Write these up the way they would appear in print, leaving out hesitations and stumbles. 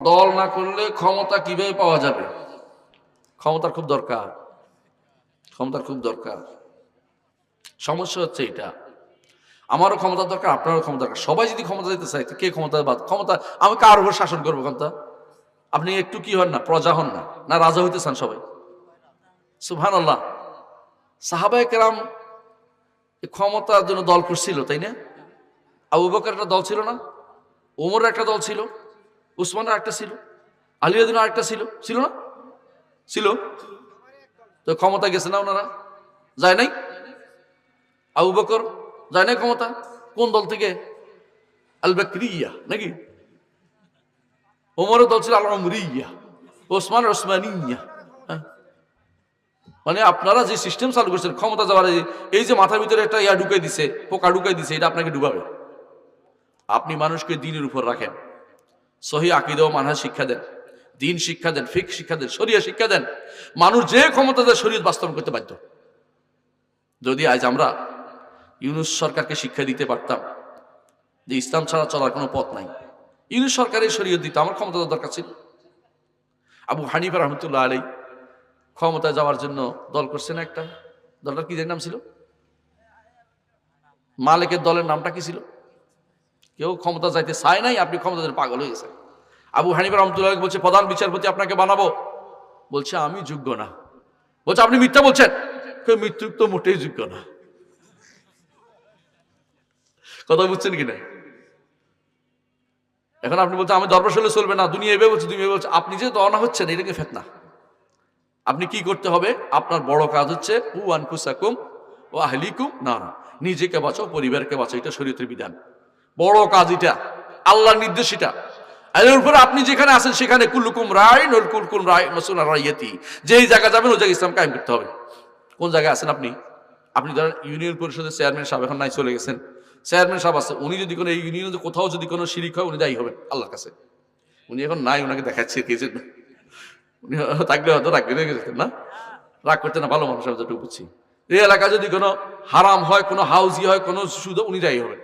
দল না করলে ক্ষমতা কিভাবে পাওয়া যাবে? ক্ষমতার খুব দরকার, ক্ষমতার খুব দরকার। সমস্যা হচ্ছে এটা, আমারও ক্ষমতা দরকার, আপনারও ক্ষমতা দরকার। সবাই যদি ক্ষমতা দিতে চায়, কে ক্ষমতা বাদ ক্ষমতা? আমি কার উপর শাসন করবো ক্ষমতা? আপনি একটু কি হন না, প্রজা হন না, না রাজা হইতে চান সবাই? সুবহানাল্লাহ। সাহাবায়ে কেরাম ক্ষমতার জন্য দল করছিল, তাই না? আবু বকর একটা দল ছিল না? ওমরের একটা দল ছিল, উসমানের একটা ছিল, আলিউদ্দিন আরেকটা ছিল, ছিল না? ছিল। তো ক্ষমতা গেছে না ওনারা? যায় নাই? আবু বকর যায় নাই ক্ষমতা? কোন দল থেকে? আল বাকরিয়া নাকি? ওমরের দল ছিল আল আমরিয়া, ওসমান ওসমানিয়া। হ্যাঁ? মানে আপনারা যে সিস্টেম চালু করছেন ক্ষমতা যাওয়ার, এই যে মাথার ভিতরে একটা ইয়া ঢুকাই দিছে, পোকা ঢুকাই দিছে, এটা আপনাকে ডুবাবে। আপনি মানুষকে দিনের উপর রাখেন, সহি আকীদা ও মানহাজ শিক্ষা দেন, দিন শিক্ষা দেন, ফিকহ শিক্ষা দেন, শরিয়া শিক্ষা দেন। মানুষ যে ক্ষমতা দেয় শরীয়ত বাস্তবায়ন করতে বাধ্য। যদি আজ আমরা ইউনূস সরকারকে শিক্ষা দিতে পারতাম যে ইসলাম ছাড়া চলার কোনো পথ নাই, ইউনূস সরকারের শরীয়ত দিতে আমার ক্ষমতা দরকার ছিল। আবু হানিফা রহমতুল্লাহ আলাই ক্ষমতায় যাওয়ার জন্য দল করছেন একটা, দলটার কি নাম ছিল? মালিকের দলের নামটা কি ছিল? কেউ ক্ষমতা যাইতে চায় নাই, আপনি ক্ষমতা পাগল হয়ে গেছেন। আবু হানিফা রহমতুল্লাহ বলছে প্রধান বিচারপতি আপনাকে বানাবো, বলছে আমি যোগ্য না। বলছে আপনি মিথ্যা বলছেন, মৃত্যু তো মোটেই যোগ্য না। কথা বুঝছেন কিনা? এখন আপনি বলছেন আমি দরবার হলে চলবে না, দুনিয়া এভাবে বলছে, দুনিয়া বলছে। আপনি যে দওয়ানা হচ্ছেন এটাকে ফেতনা। আপনি কি করতে হবে? আপনার বড় কাজ হচ্ছে উ আনফুসাকুম ও আহলিকুম নারা, নিজেকে বাঁচাও, পরিবারকে বাঁচাও, এটা শরীয়তের বিধান। বড় কাজ এটা, আল্লাহর নির্দেশ এটা। এর উপরে আপনি যেখানে আছেন সেখানে কুল্লুকুম রাইন ওয়াল কুল্লুকুম মাসউলুন আন রাইয়াতি, যেই জায়গা যাবেন ওই জায়গায় ইসলাম কায়েম করতে হবে। কোন জায়গায় আছেন আপনি? আপনি ধরেন ইউনিয়ন পরিষদের চেয়ারম্যান সাহেব, এখন নাই চলে গেছেন, চেয়ারম্যান সাহেব আছে, উনি যদি কোনো এই ইউনিয়নে কোথাও যদি কোনো শিরিক হয় উনি দায়ী হবেন আল্লাহর কাছে। উনি এখন নাই, ওনাকে দেখাচ্ছে কে যে, উনি থাকলে হয়তো রাগ করে গেছেন না, রাগ করতে না, ভালো মানুষ আমি যেটুকু বুঝছি। এই এলাকা যদি কোনো হারাম হয়, কোনো হাউজি হয়, কোনো সুদ, উনি দায়ী হবেন।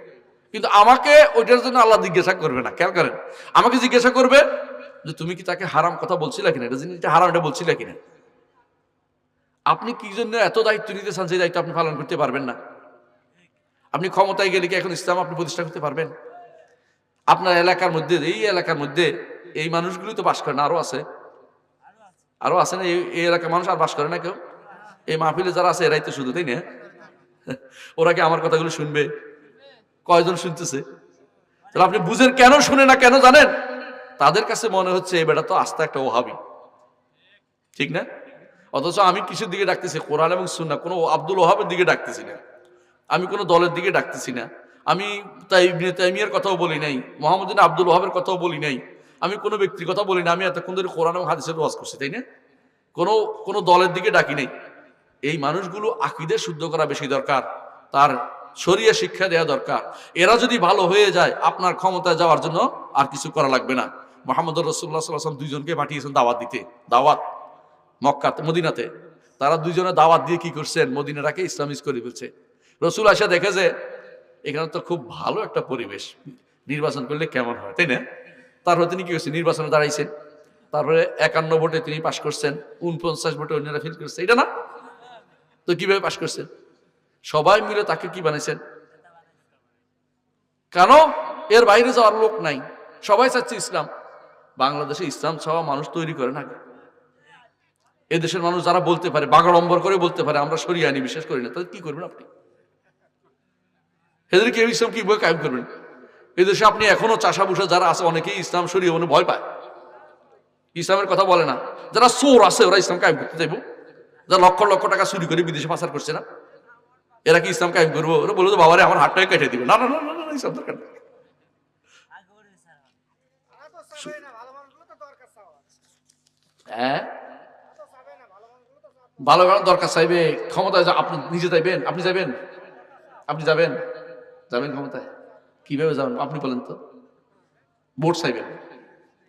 কিন্তু আমাকে ওইটার জন্য আল্লাহ জিজ্ঞাসা করবে না, খেয়াল করেন। আমাকে জিজ্ঞাসা করবে যে তুমি কি তাকে হারাম কথা বলছিলে কিনা, এটা জিনিসটা হারাম এটা বলছিলে কিনা। আপনি কি জন্য এত দায়িত্ব নিতে চান যে দায়িত্ব আপনি পালন করতে পারবেন না? আপনি ক্ষমতায় গেলে কি এখন ইসলাম আপনি প্রতিষ্ঠা করতে পারবেন? আপনার এলাকার মধ্যে, এই এলাকার মধ্যে এই মানুষগুলি তো বাস করে না, আরো আছে, আরো আছে না? এই এলাকার মানুষ আর বাস করে না কেউ? এই মাহফিলে যারা আছে এরাই তো শুধু, তাই না? ওরা কি আমার কথাগুলো শুনবে? কয়জন শুনতেছে? তাহলে আপনি বুঝেন কেন শুনে না, কেন জানেন? তাদের কাছে মনে হচ্ছে এই বেটা তো আস্তে একটা ওহাবি, ঠিক না? অথচ আমি কিসের দিকে ডাকতেছি? কোরআন এবং সুন্নাহ, কোনো আব্দুল ওহাবের দিকে ডাকতেছি না, আমি কোনো দলের দিকে ডাকতেছি না, আমি ইবনে তাইমিয়ার কথাও বলি নাই, মোহাম্মদ বিন আব্দুল ওহাবের কথাও বলি নাই, আমি কোনো ব্যক্তির কথা বলি না। আমি এতক্ষণ ধরে কোরআন এবং হাদিসের ওয়াজ করছি, তাই না? কোনো কোনো দলের দিকে ডাকি নাই। এই মানুষগুলো আকীদা শুদ্ধ করা বেশি দরকার, তার শরিয়া শিক্ষা দেওয়া দরকার। এরা যদি ভালো হয়ে যায়, আপনার ক্ষমতায় যাওয়ার জন্য আর কিছু করা লাগবে না। মুহাম্মদ রাসূলুল্লাহ সাল্লাল্লাহু আলাইহি ওয়াসাল্লাম দুইজনকে পাঠিয়েছেন দাওয়াত দিতে, দাওয়াত মক্কাতে, মদিনাতে। তারা দুইজনে দাওয়াত দিয়ে কি করছেন? মদিনাটাকে ইসলামিজ করে ফেলছে। রসুল আসা দেখে যে এখানে তো খুব ভালো একটা পরিবেশ, নির্বাচন করলে কেমন হয়, তাই না? তারপরে তিনি কি করছেন? নির্বাচনে দাঁড়াইছেন, তারপরে 51 ভোটে তিনি পাশ করছেন, 49 ভোটে অন্যরা ফেল করছে, এটা না? তো কিভাবে পাশ করছেন? সবাই মিলে তাকে কি বানাইছেন? কেন? এর বাইরে যাওয়ার লোক নাই, সবাই চাচ্ছে ইসলাম। বাংলাদেশে ইসলাম ছাড়া মানুষ তৈরি করে না। এদেশের মানুষ যারা বলতে পারে, বাগাড়ম্বর করে বলতে পারে আমরা শরিয়া আইনি বিশ্বাস করি না, তাহলে কি করবেন আপনি? এদেরকে ইসলাম কি বই কায়েম করবেন? এদেশে আপনি এখনো চাষা বুষা যারা আছে অনেকেই ইসলাম শরিয়া মানে ভয় পায়, ইসলামের কথা বলে না। যারা চোর আছে ওরা ইসলাম কায়েম করতে চাইব, যারা লক্ষ লক্ষ টাকা চুরি করে বিদেশে পাচার করছে না, এরা কি ইসলাম কায়েম করবো? ওরা বলবো বাবারে আমার হাতটাকে কেটে দিবে, না না না না, ইসলাম দরকার নেই। হ্যাঁ, ভালো ভালো দরকার চাইবে, ক্ষমতায় আপনি নিজে যাইবেন? আপনি যাবেন? আপনি যাবেন? যাবেন ক্ষমতায়? কিভাবে যাবেন আপনি বলেন তো? ভোট চাইবেন?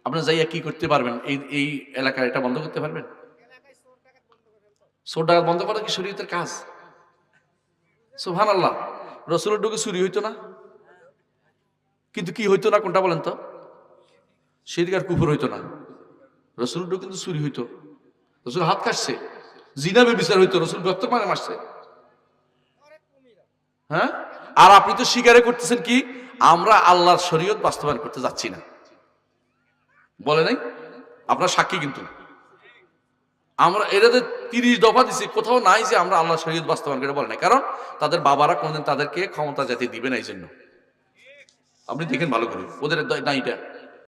আপনি যাইয়া কি করতে পারবেন? এই এই এলাকায় এটা বন্ধ করতে পারবেন? চোর ডাকাত বন্ধ করা কি শরীয়তের কাজ? সুবহানাল্লাহ। রাসূলের যুগে চুরি হইতো না, কিন্তু কি হইতো না কোনটা বলেন তো? শিরক আর কুফর হইতো না। রসুলটাও কিন্তু চুরি হইতো, রসুল হাত কাটছে, জিনাবে বিচার হইতো, রসুল রক্ত মানে মারছে। হ্যাঁ, আর আপনি তো স্বীকারে করতেছেন কি আমরা আল্লাহর শরীয়ত বাস্তবায়ন করতে যাচ্ছি না, বলে নাই? আপনার সাক্ষী কিন্তু আমরা এটাতে 30 দফা দিছি, কোথাও নাই যে আমরা আল্লাহর শরীয়ত বাস্তবায়ন করে, বলে নাই। কারণ তাদের বাবারা কোনদিন তাদেরকে ক্ষমতা জাতি দিবে না, এই জন্য। আপনি দেখেন ভালো করে, ওদের নাই এটা।